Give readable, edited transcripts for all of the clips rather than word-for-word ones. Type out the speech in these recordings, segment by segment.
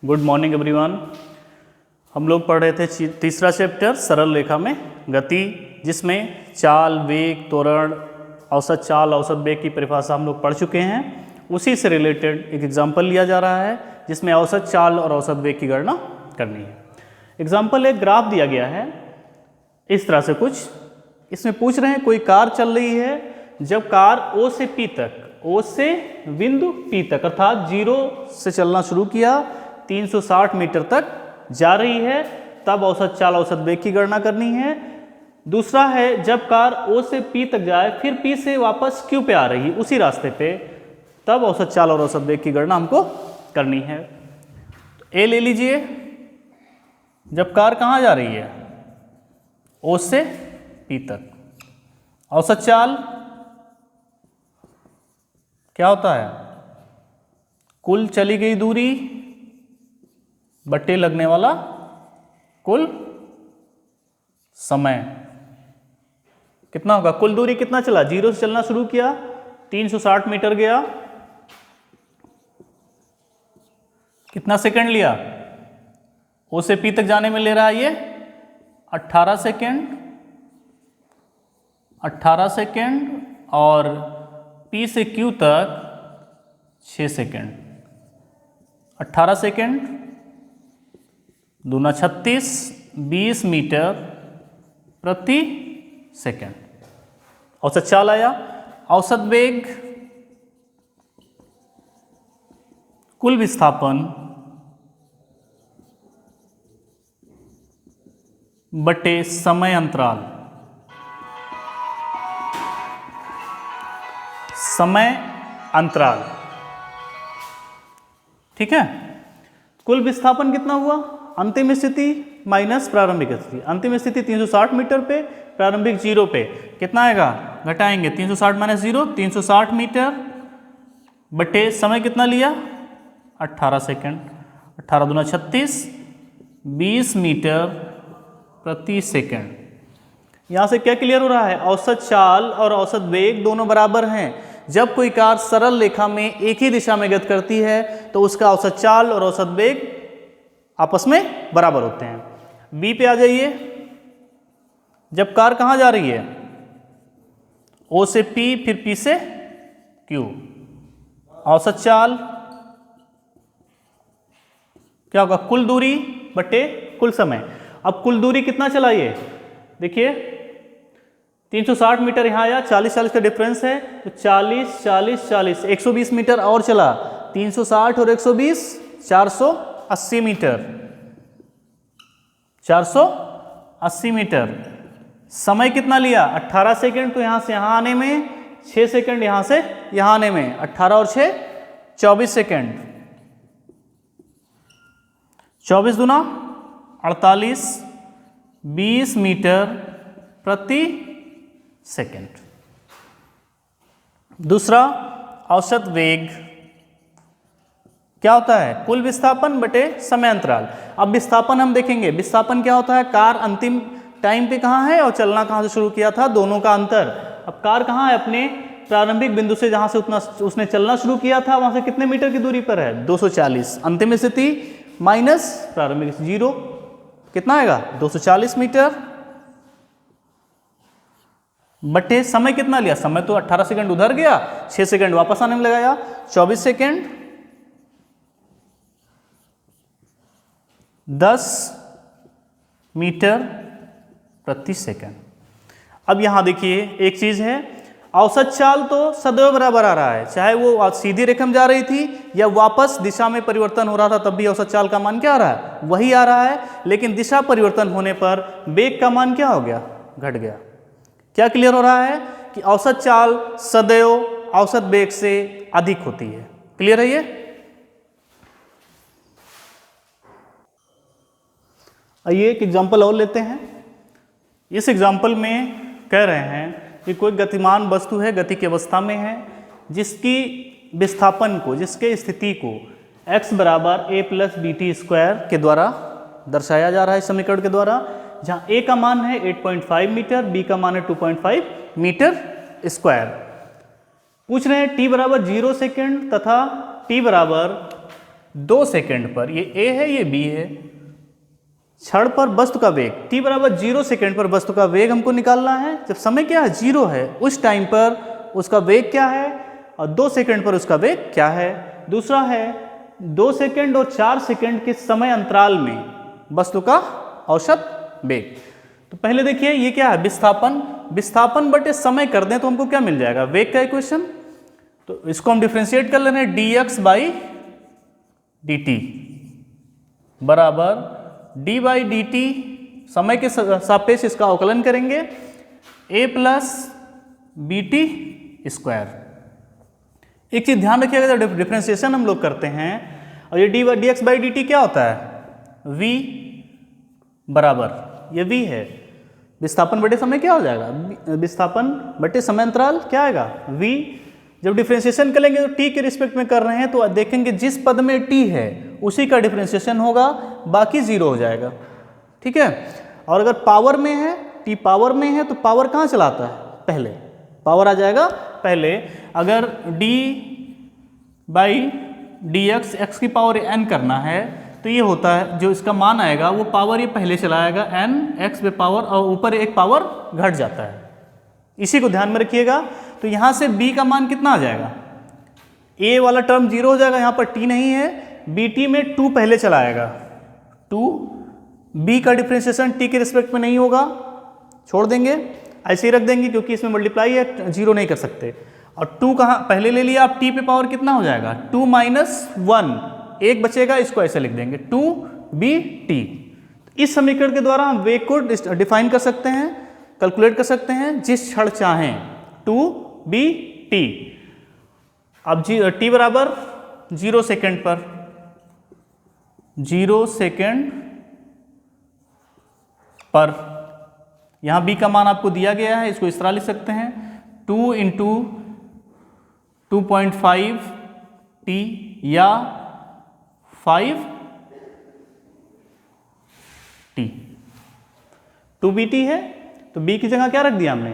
Good morning everyone. हम लोग पढ़ रहे थे तीसरा चैप्टर सरल रेखा में गति, जिसमें चाल, वेग, त्वरण, औसत चाल, औसत वेग की परिभाषा हम लोग पढ़ चुके हैं। उसी से रिलेटेड एक एग्जाम्पल लिया जा रहा है जिसमें औसत चाल और औसत वेग की गणना करनी है। एग्जाम्पल एक ग्राफ दिया गया है इस तरह से कुछ, इसमें पूछ रहे हैं कोई कार चल रही है, जब कार O से P तक, O से बिंदु P तक अर्थात 0 से चलना शुरू किया 360 मीटर तक जा रही है, तब औसत चाल औसत वेग की गणना करनी है। दूसरा है जब कार O से P तक जाए फिर P से वापस Q पे आ रही है उसी रास्ते पे, तब औसत चाल और औसत वेग की गणना हमको करनी है। तो A ले लीजिए, जब कार कहाँ जा रही है O से P तक, औसत चाल क्या होता है, कुल चली गई दूरी बट्टे लगने वाला कुल समय। कितना होगा, कुल दूरी कितना चला, 0 से चलना शुरू किया 360 मीटर गया, कितना सेकंड लिया, O से P तक जाने में ले रहा है ये 18 सेकंड, 18 सेकंड, और P से Q तक 6 सेकंड। 18 सेकंड दूना 36, 20 मीटर प्रति सेकंड औसत चाल आया। औसत वेग कुल विस्थापन बटे समय अंतराल, समय अंतराल, ठीक है। कुल विस्थापन कितना हुआ, अंतिम स्थिति माइनस प्रारंभिक स्थिति। अंतिम स्थिति 360 मीटर पे, प्रारंभिक 0 पे, कितना आएगा, घटाएंगे 360 माइनस 0, 360 मीटर बटे समय कितना लिया 18 सेकंड, 18 दूना 36, 20 मीटर प्रति सेकंड। यहाँ से क्या क्लियर हो रहा है, औसत चाल और औसत वेग दोनों बराबर हैं। जब कोई कार सरल रेखा में एक ही दिशा में गति करती है तो उसका औसत चाल और औसत वेग आपस में बराबर होते हैं। बी पे आ जाइए, जब कार कहाँ जा रही है, O से P फिर P से Q, औसत चाल क्या होगा, कुल दूरी बटे कुल समय। अब कुल दूरी कितना चला ये, देखिए 360 मीटर यहाँ आया, 40-40 का डिफरेंस है तो 40-40-40 120 मीटर और चला, 360 और 120 480 मीटर, 480 मीटर। समय कितना लिया 18 सेकंड, तो यहाँ से यहाँ आने में 6 सेकंड, यहाँ से यहाँ आने में 18 और 6 24 सेकंड, 24 दूना 48, 20 मीटर प्रति सेकंड। दूसरा औसत वेग क्या होता है, कुल विस्थापन बटे समय अंतराल। अब विस्थापन हम देखेंगे, विस्थापन क्या होता है, कार अंतिम टाइम पे कहाँ है और चलना कहाँ से शुरू किया था, दोनों का अंतर। अब कार कहाँ है, अपने प्रारंभिक बिंदु से जहाँ से उसने चलना शुरू किया था वहाँ से कितने मीटर की दूरी पर है, 240। अंतिम स्थिति माइनस प्रारंभिक 0, कितना आएगा 240 मीटर बटे समय कितना लिया, समय तो 18 सेकंड उधर गया, 6 सेकंड वापस आने में लगाया 24 सेकंड, 10 मीटर प्रति सेकंड। अब यहां देखिए एक चीज है, औसत चाल तो सदैव बराबर आ रहा है, चाहे वो सीधी रेखा में जा रही थी या वापस दिशा में परिवर्तन हो रहा था, तब भी औसत चाल का मान क्या आ रहा है, वही आ रहा है। लेकिन दिशा परिवर्तन होने पर वेग का मान क्या हो गया, घट गया। क्या क्लियर हो रहा है कि औसत चाल सदैव औसत वेग से अधिक होती है। क्लियर है ये। आइए एक एग्जांपल और लेते हैं। इस एग्जांपल में कह रहे हैं कि कोई गतिमान वस्तु है, गति की अवस्था में है, जिसकी विस्थापन को, जिसके स्थिति को x बराबर a प्लस BT स्क्वायर के द्वारा दर्शाया जा रहा है समीकरण के द्वारा, जहाँ a का मान है 8.5 मीटर, b का मान है 2.5 मीटर स्क्वायर। पूछ रहे हैं t बराबर 0 सेकेंड तथा t बराबर 2 सेकंड पर, ये ए है ये बी है, क्षण पर वस्तु का वेग t बराबर 0 सेकंड पर वस्तु का वेग हमको निकालना है। जब समय क्या है 0 है उस टाइम पर उसका वेग क्या है और 2 सेकंड पर उसका वेग क्या है। दूसरा है 2 सेकंड और 4 सेकंड के समय अंतराल में वस्तु का औसत वेग। तो पहले देखिए ये क्या है विस्थापन, विस्थापन बटे समय कर दें तो हमको क्या मिल जाएगा, वेग का इक्वेशन। तो इसको हम डिफ्रेंशिएट कर लेना है, dx बाई dt बराबर d बाई डी टी, समय के सापेक्ष इसका अवकलन करेंगे, a plus b t square. एक चीज ध्यान रखिएगा जब डिफ्रेंशिएशन हम लोग करते हैं और ये D x by d T क्या होता है, v बराबर ये v है, विस्थापन बटे समय क्या हो जाएगा, विस्थापन बटे समय अंतराल क्या आएगा v। जब डिफ्रेंशिएशन करेंगे तो t के रिस्पेक्ट में कर रहे हैं तो देखेंगे जिस पद में t है उसी का डिफ्रेंशिएशन होगा, बाकी 0 हो जाएगा, ठीक है। और अगर पावर में है, t पावर में है तो पावर कहाँ चलाता है, पहले पावर आ जाएगा पहले। अगर d by D x x की पावर n करना है तो ये होता है जो इसका मान आएगा वो पावर ये पहले चलाएगा n x पे पावर और ऊपर एक पावर घट जाता है, इसी को ध्यान में रखिएगा। तो यहाँ से b का मान कितना आ जाएगा, a वाला टर्म 0 हो जाएगा, यहाँ पर t नहीं है, bt में 2 पहले चलाएगा, 2 b का डिफ्रेंशिएशन t के रिस्पेक्ट में नहीं होगा, छोड़ देंगे ऐसे ही रख देंगे क्योंकि इसमें मल्टीप्लाई है, 0 नहीं कर सकते। और 2 कहाँ पहले ले लिया, आप t पे पावर कितना हो जाएगा 2 माइनस 1, एक बचेगा, इसको ऐसे लिख देंगे 2bt। इस समीकरण के द्वारा हम वेग को डिफाइन कर सकते हैं, कैलकुलेट कर सकते हैं जिस क्षण चाहें, 2bt। अब t बराबर 0 सेकेंड पर, 0 सेकेंड पर यहाँ b का मान आपको दिया गया है, इसको इस तरह लिख सकते हैं 2 इंटू 2.5 t या 5t। 2bt है तो b की जगह क्या रख दिया हमने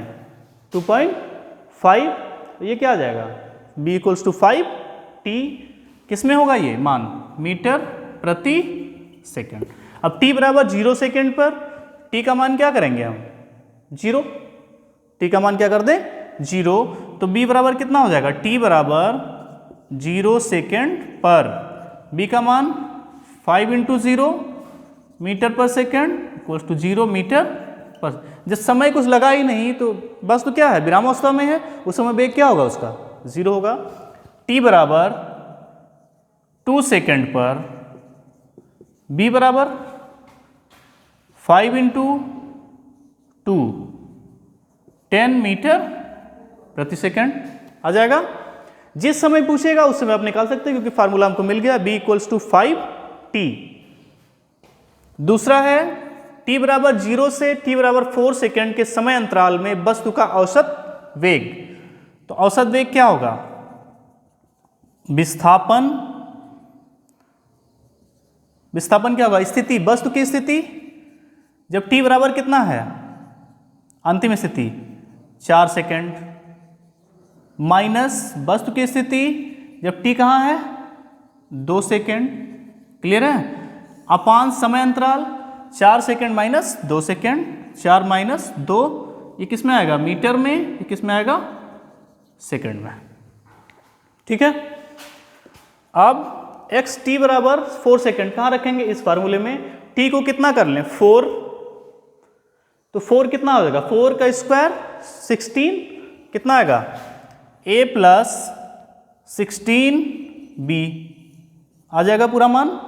2.5, तो ये क्या आ जाएगा b इक्वल्स टू 5t। किस में होगा ये मान, मीटर प्रति सेकेंड। अब t बराबर 0 सेकेंड पर t का मान क्या करेंगे हम 0, t का मान क्या कर दें 0, तो b बराबर कितना हो जाएगा, t बराबर 0 सेकेंड पर b का मान 5 इंटू 0 मीटर पर सेकेंड इक्वल्स टू 0 मीटर पर। जब समय कुछ लगा ही नहीं तो बस तो क्या है विरामावस्था में है, उस समय वेग क्या होगा उसका 0 होगा। t बराबर 2 सेकेंड पर b बराबर 5 इंटू 2 10 मीटर प्रति सेकेंड आ जाएगा। जिस समय पूछेगा उस समय आप निकाल सकते हैं क्योंकि फार्मूला हमको मिल गया, b इक्वल्स टू 5t। दूसरा है t बराबर 0 से t बराबर 4 सेकेंड के समय अंतराल में वस्तु का औसत वेग। तो औसत वेग क्या होगा, विस्थापन, विस्थापन क्या होगा, स्थिति, वस्तु की स्थिति जब t बराबर कितना है अंतिम स्थिति 4 सेकेंड, माइनस वस्तु की स्थिति जब t कहाँ है 2 सेकेंड, क्लियर है, अपान समय अंतराल 4 सेकेंड माइनस 2 सेकेंड, 4 माइनस 2, ये किस में आएगा मीटर में, ये किस में आएगा सेकेंड में, ठीक है। अब x t बराबर 4 सेकेंड कहाँ रखेंगे इस फार्मूले में, t को कितना कर लें 4, तो 4 कितना हो जाएगा 4 का स्क्वायर 16, कितना आएगा a प्लस 16b आ जाएगा पूरा मान,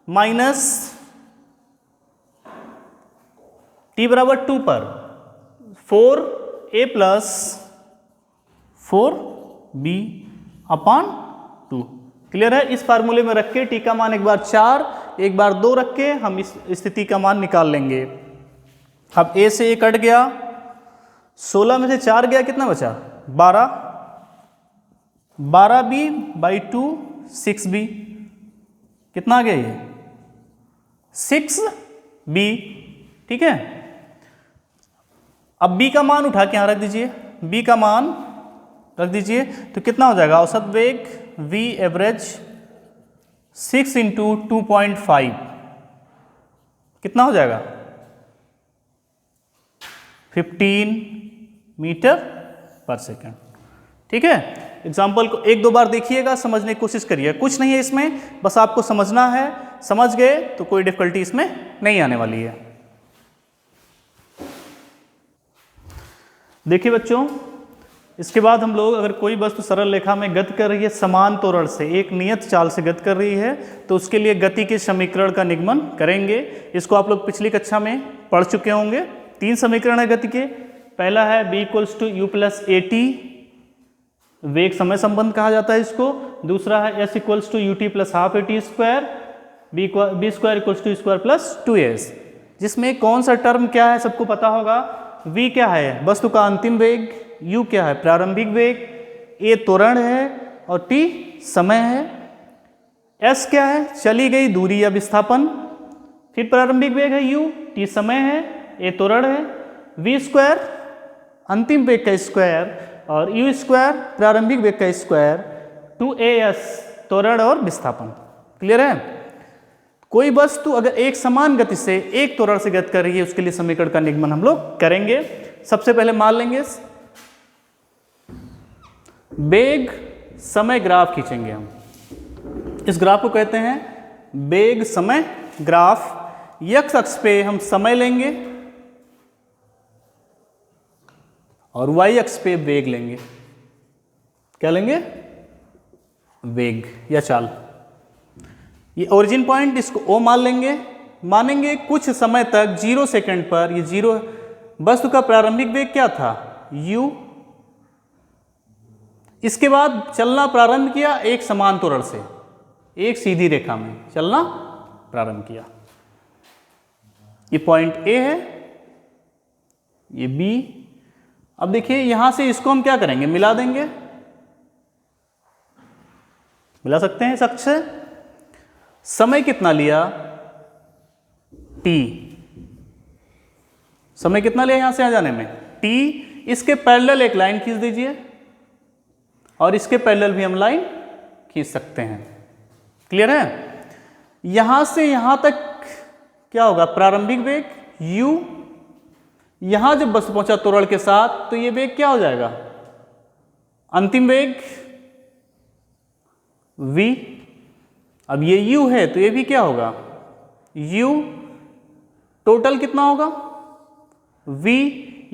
माइनस t बराबर 2 पर 4a प्लस 4b अपान 2, क्लियर है। इस फार्मूले में रख के t का मान एक बार 4 एक बार 2 रख के हम इस स्थिति का मान निकाल लेंगे। अब a से a कट गया, 16 में से 4 गया, कितना बचा 12, 12b बाई 2 6b, कितना आ गया ये 6b, ठीक है। अब b का मान उठा के यहाँ रख दीजिए, b का मान रख दीजिए तो कितना हो जाएगा औसत वेग v एवरेज 6 इंटू 2.5 कितना हो जाएगा? 15 मीटर पर सेकेंड। ठीक है, एग्जाम्पल को एक दो बार देखिएगा, समझने की कोशिश करिए। कुछ नहीं है इसमें, बस आपको समझना है। समझ गए तो कोई डिफिकल्टी इसमें नहीं आने वाली है। देखिए बच्चों, इसके बाद हम लोग अगर कोई वस्तु सरल रेखा में गति कर रही है समान त्वरण से, एक नियत चाल से गति कर रही है, तो उसके लिए गति के समीकरण का निगमन करेंगे। इसको आप लोग पिछली कक्षा में पढ़ चुके होंगे। 3 समीकरण है गति के। पहला है b = u + at, वेग समय संबंध कहा जाता है इसको। दूसरा है s = ut + ½ at², b² = u² + 2s, जिसमें कौन सा टर्म क्या है सबको पता होगा। v क्या है? वस्तु का अंतिम वेग। u क्या है? प्रारंभिक वेग। a त्वरण है और t समय है। s क्या है? चली गई दूरी या विस्थापन। फिर प्रारंभिक वेग है u, t समय है, a त्वरण है। v² अंतिम वेग का स्क्वायर और u² प्रारंभिक वेग का स्क्वायर, 2as त्वरण और विस्थापन। क्लियर है? कोई वस्तु अगर एक समान गति से एक त्वरण से गति कर रही है, उसके लिए समीकरण का निगमन हम लोग करेंगे। सबसे पहले मान लेंगे वेग समय ग्राफ खींचेंगे हम। इस ग्राफ को कहते हैं वेग समय ग्राफ। x अक्ष पे हम समय लेंगे और y अक्ष पे वेग लेंगे। क्या लेंगे? वेग या चाल। ये ओरिजिन पॉइंट, इसको O मान लेंगे। मानेंगे कुछ समय तक 0 सेकंड पर ये 0 वस्तु का प्रारंभिक वेग क्या था? u। इसके बाद चलना प्रारंभ किया एक समान त्वरण से, एक सीधी रेखा में चलना प्रारंभ किया। ये पॉइंट A है, ये B। अब देखिए यहां से इसको हम क्या करेंगे? मिला देंगे। मिला सकते हैं इस अक्ष से। समय कितना लिया? t। समय कितना लिया यहां से यहां जाने में? t। इसके पैरेलल एक लाइन खींच दीजिए और इसके पैरेलल भी हम लाइन खींच सकते हैं। क्लियर है? यहां से यहां तक क्या होगा? प्रारंभिक वेग u। यहां जब बस पहुंचा त्वरण के साथ तो ये वेग क्या हो जाएगा? अंतिम वेग v। अब ये u है तो ये भी क्या होगा? u। टोटल कितना होगा? v।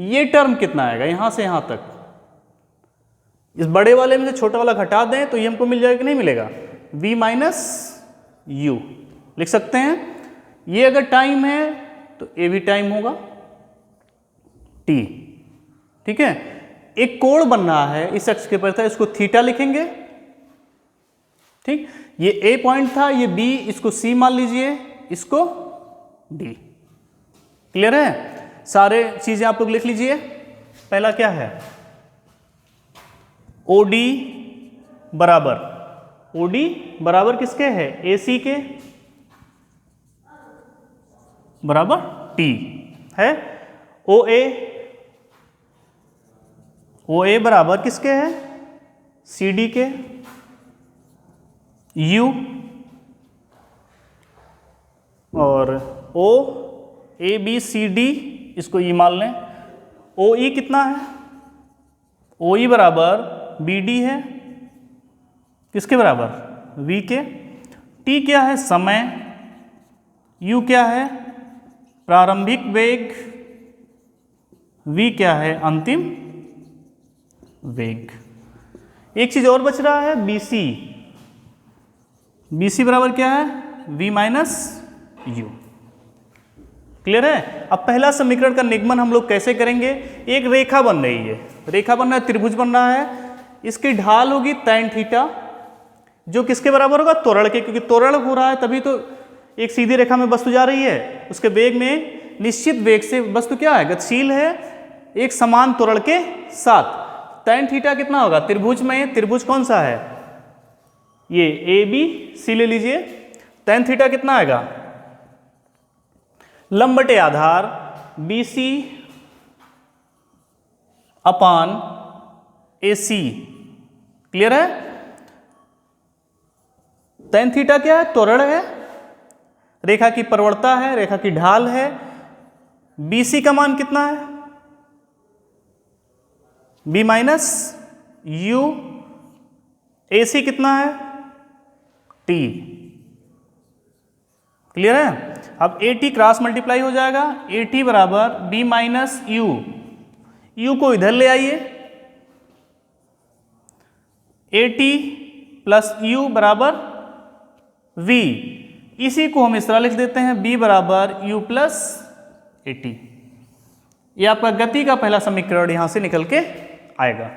ये टर्म कितना आएगा यहां से यहां तक? इस बड़े वाले में से छोटा वाला घटा दें तो ये हमको मिल जाएगा कि नहीं मिलेगा? v - u लिख सकते हैं। ये अगर टाइम है तो a भी टाइम होगा, t। ठीक है? एक कोण बन रहा है इस अक्ष के पर था, इसको थीटा लिखेंगे। ठीक, ये A पॉइंट था, ये B, इसको C मान लीजिए, इसको D। क्लियर है? सारे चीजें आप लोग लिख लीजिए। पहला क्या है? OD बराबर किसके है? AC के बराबर T है। OA बराबर किसके है? CD के। U और O, ABCD इसको E मान लें। OE कितना है? OE बराबर BD है, किसके बराबर? V के। T क्या है? समय। U क्या है? प्रारंभिक वेग। V क्या है? अंतिम वेग। एक चीज और बच रहा है, BC बराबर क्या है? V - U। क्लियर है? अब पहला समीकरण का निगमन हम लोग कैसे करेंगे? एक रेखा बन रही है, रेखा बन रहा है, त्रिभुज बन रहा है। इसकी ढाल होगी tan थीटा, जो किसके बराबर होगा? त्वरण के, क्योंकि त्वरण हो रहा है तभी तो एक सीधी रेखा में वस्तु जा रही है। उसके वेग में निश्चित वेग से वस्तु क्या है? गतिशील है, एक समान त्वरण के साथ। tan थीटा कितना होगा? त्रिभुज में त्रिभुज कौन सा है? ये ABC ले लीजिए। tan थीटा कितना आएगा? लंब बटे आधार BC अपान AC। क्लियर है? tan थीटा क्या है? त्वरण है, रेखा की प्रवणता है, रेखा की ढाल है। BC का मान कितना है? B minus U। AC कितना है? T। क्लियर है? अब AT क्रॉस मल्टीप्लाई हो जाएगा, AT बराबर B माइनस U। U को इधर ले आइए, AT प्लस U बराबर V। इसी को हम इस तरह लिख देते हैं, B बराबर U प्लस AT। ये आपका गति का पहला समीकरण यहां से निकल के आएगा।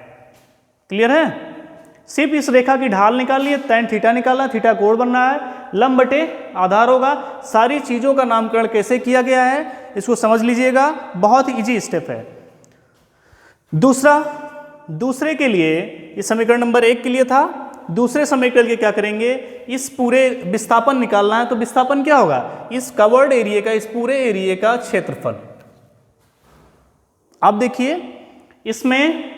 क्लियर है? सिर्फ इस रेखा की ढाल निकालनी है, tan थीटा निकालना, थीटा कोण बनना है, लंब बटे आधार होगा। सारी चीजों का नामकरण कैसे किया गया है इसको समझ लीजिएगा, बहुत इजी स्टेप है। दूसरे के लिए, ये समीकरण नंबर 1 के लिए था। दूसरे समीकरण के क्या करेंगे, इस पूरे विस्थापन निकालना है, तो विस्थापन क्या होगा? इस कवर्ड एरिया का, इस पूरे एरिया का क्षेत्रफल। अब देखिए, इसमें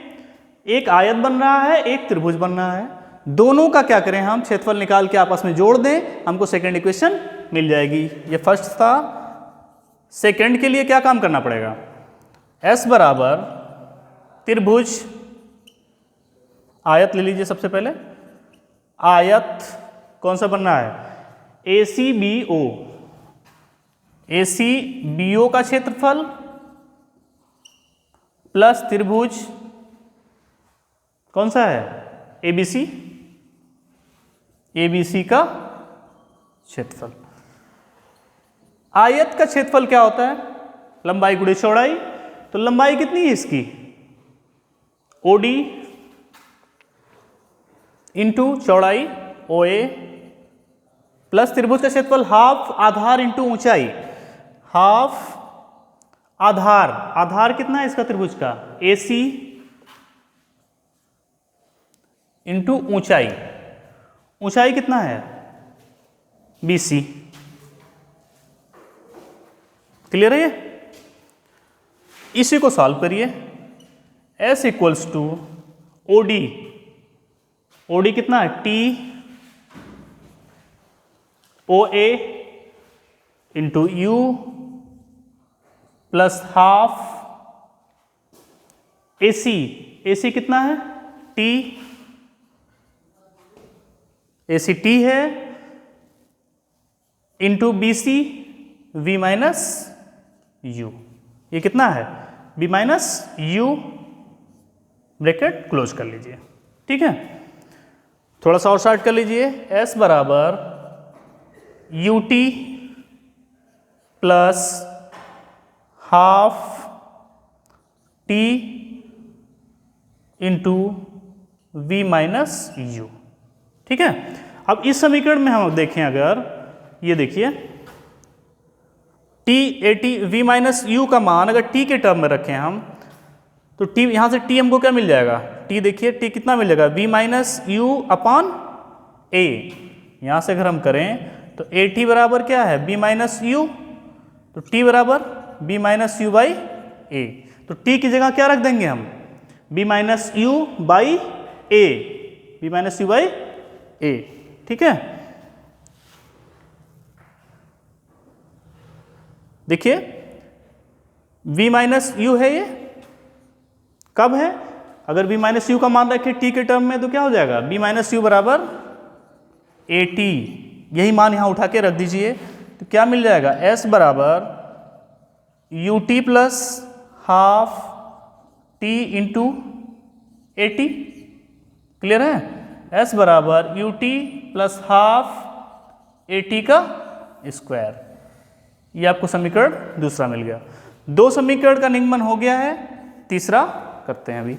एक आयत बन रहा है, एक त्रिभुज बन रहा है। दोनों का क्या करें हम? क्षेत्रफल निकाल के आपस में जोड़ दें, हमको सेकंड इक्वेशन मिल जाएगी। ये फर्स्ट था। सेकंड के लिए क्या काम करना पड़ेगा? S बराबर त्रिभुज, आयत ले लीजिए सबसे पहले। आयत कौन सा बनना है? ACBO। ACBO का क्षेत्रफल प्लस त्रिभुज कौन सा है? ABC। ABC का क्षेत्रफल। आयत का क्षेत्रफल क्या होता है? लंबाई गुणे चौड़ाई। तो लंबाई कितनी है इसकी? OD इंटू चौड़ाई OA प्लस त्रिभुज का क्षेत्रफल हाफ आधार इंटू ऊंचाई। हाफ आधार, आधार कितना है इसका त्रिभुज का? AC इंटू ऊंचाई। ऊंचाई कितना है? BC। क्लियर है ये? इसी को सॉल्व करिए। S equals to OD। OD कितना है? T OA into U plus half AC। AC कितना है? T। AC T है into BC V minus U। ये कितना है? B minus U। Bracket close कर लीजिए। ठीक है, थोड़ा सा और शॉर्ट कर लीजिए। S बराबर UT plus half T into V minus U। ठीक है, अब इस समीकरण में हम देखें, अगर ये देखिए T AT V minus U का मान अगर T के टर्म में रखें हम, तो T यहाँ से T हमको क्या मिल जाएगा? T देखिए, T कितना मिल जाएगा? V minus U upon A। यहाँ से अगर हम करें तो AT बराबर क्या है? B minus U। तो T बराबर B minus U by A। तो T की जगह क्या रख देंगे हम? B minus U by A। B minus U by A। ठीक है, देखिए V माइनस U है, ये कब है? अगर B माइनस U का मान रखें T के टर्म में तो क्या हो जाएगा? B माइनस U बराबर AT। यही मान यहां उठा के रख दीजिए, तो क्या मिल जाएगा? S बराबर UT plus half T into AT। Clear है? S बराबर UT प्लस हाफ AT का स्क्वायर। ये आपको समीकरण दूसरा मिल गया। दो समीकरण का निगमन हो गया है, तीसरा करते हैं अभी।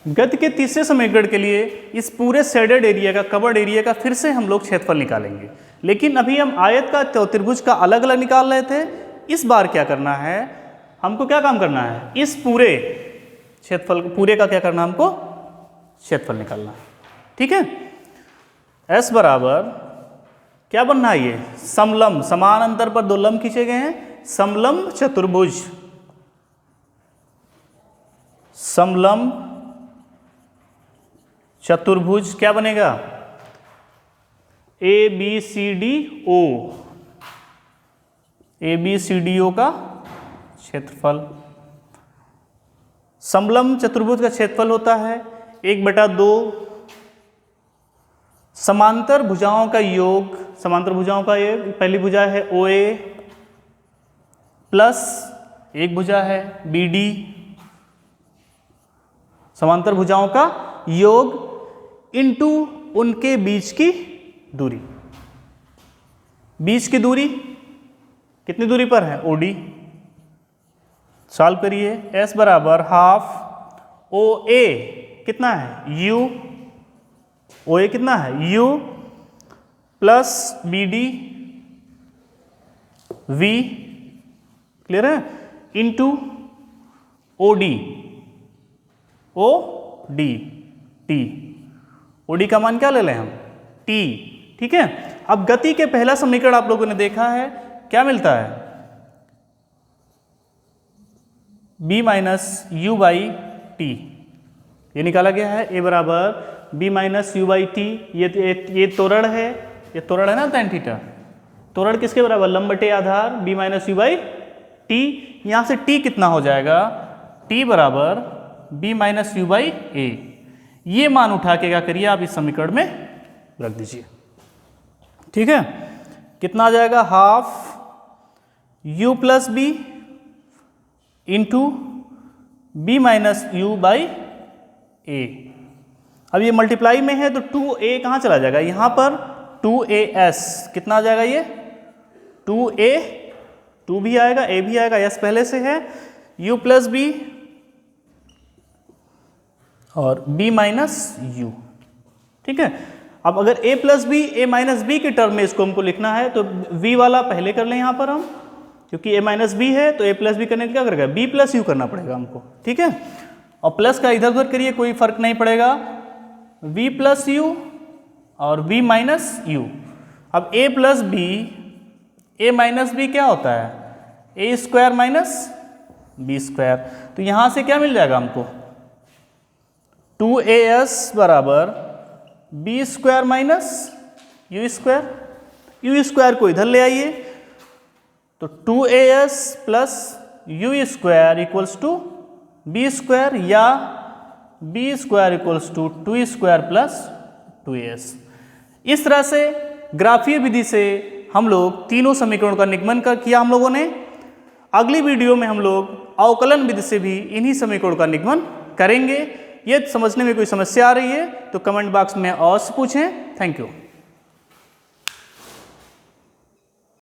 गति के तीसरे समीकरण के लिए इस पूरे शेडेड एरिया का, कवर्ड एरिया का फिर से हम लोग क्षेत्रफल निकालेंगे, लेकिन अभी हम आयत का तो त्रिभुज का अलग अलग निकाल रहे थे। इस बार क्या करना है, हमको क्या काम करना है? इस पूरे क्षेत्रफल, पूरे का क्या करना है हमको? क्षेत्रफल निकालना है। ठीक है, S बराबर क्या बनना है? ये समलंब, समान अंतर पर दो लंब खींचे गए हैं, समलंब चतुर्भुज। समलंब चतुर्भुज क्या बनेगा? ABCDO, ABCDO का क्षेत्रफल। समलंब चतुर्भुज का क्षेत्रफल होता है 1/2 समांतर भुजाओं का योग। समांतर भुजाओं का योग, पहली भुजा है OA प्लस एक भुजा है BD, समांतर भुजाओं का योग इनटू उनके बीच की दूरी। बीच की दूरी कितनी दूरी पर है? OD। सॉल्व करिए। S बराबर हाफ OA कितना है? U। OA कितना है? U plus BD V, clear है, into OD, OD T। OD का मान क्या ले लें हम? T, ठीक है। अब गति के पहला समीकरण आप लोगों ने देखा है, क्या मिलता है? B minus U by T, ये निकाला गया है। A बराबर B minus U by T. ये त्वरण है, ये त्वरण है ना tan थीटा। त्वरण किसके बराबर? लंब बटे आधार B minus U by T. यहाँ से T कितना हो जाएगा? T बराबर B minus U by A। ये मान उठा के क्या करिए आप इस समीकरण में रख दीजिए, ठीक है। कितना आ जाएगा? Half U plus B into B minus U by A। अब ये मल्टीप्लाई में है तो 2A कहाँ चला जाएगा? यहाँ पर 2AS कितना आ जाएगा? ये 2A, 2 भी आएगा, A भी आएगा, S पहले से है, U प्लस B और B माइनस U, ठीक है। अब अगर A plus B, A minus B के टर्म में इसको हमको लिखना है तो V वाला पहले कर लें यहाँ पर हम, क्योंकि A माइनस B है तो A प्लस B करने के क्या करेगा? B प्लस U करना पड़ेगा हमको, ठीक है। और प्लस का इधर उधर करिए, कोई फर्क नहीं पड़ेगा। V प्लस U और V माइनस U। अब A plus B, A minus B क्या होता है? A square minus B square. तो यहाँ से क्या मिल जाएगा हमको? 2AS बराबर B square minus U square. U square को इधर ले आइए तो 2AS plus U square equals to B square, या B square equals to 2 square plus 2AS। इस तरह से ग्राफीय विधि से हम लोग तीनों समीकरणों का निगमन किया हम लोगों ने। अगली वीडियो में हम लोग अवकलन विधि से भी इन्हीं समीकरणों का निगमन करेंगे। ये समझने में कोई समस्या आ रही है तो कमेंट बॉक्स में अवश्य पूछें। Thank you.